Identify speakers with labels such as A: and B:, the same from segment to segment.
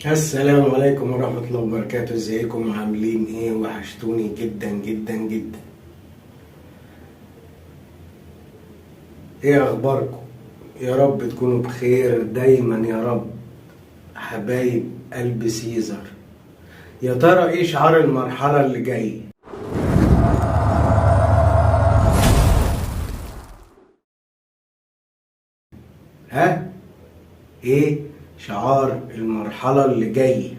A: السلام عليكم ورحمة الله وبركاته. ازيكم عاملين ايه؟ وحشتوني جدا جدا جدا. ايه اخباركم؟ يا رب تكونوا بخير دايما يا رب. حبايب قلب سيزر، يا ترى ايه شعار المرحلة اللي جاية؟ ها؟ ايه شعار المرحلة اللي جاية؟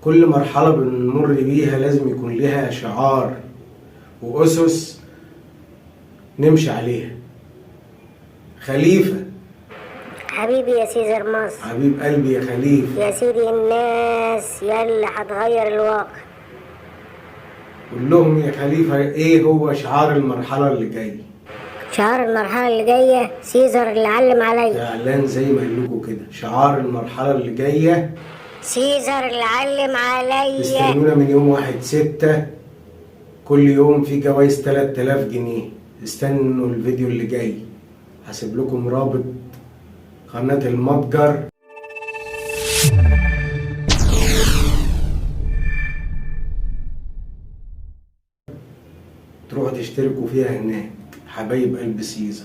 A: كل مرحلة بنمر بيها لازم يكون لها شعار وأسس نمشي عليها. خليفة
B: حبيبي يا سيزر مصر،
A: حبيب قلبي يا خليفة،
B: يا سيدي الناس يلا هتغير الواقع.
A: قول لهم يا خليفة ايه هو شعار المرحلة اللي جاية؟
B: شعار المرحلة اللي جاية سيزر اللي علم عليا.
A: اعلان زي ما قال لكم كده، شعار المرحلة اللي جاية
B: سيزر اللي علم عليا.
A: استنونا من يوم 1/6، كل يوم في جوايز 3000 جنيه. استنوا الفيديو اللي جاي، هسيب لكم رابط قناة المتجر تروحوا تشتركوا فيها هناك. حبايب قلب سيزر،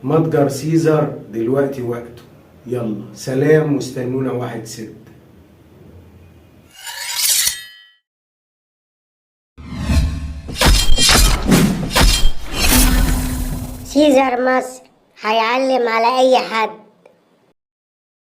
A: متجر سيزر دلوقتي وقته. يلا سلام واستنونا 1/6.
B: سيزر مصر هيعلم على اي حد.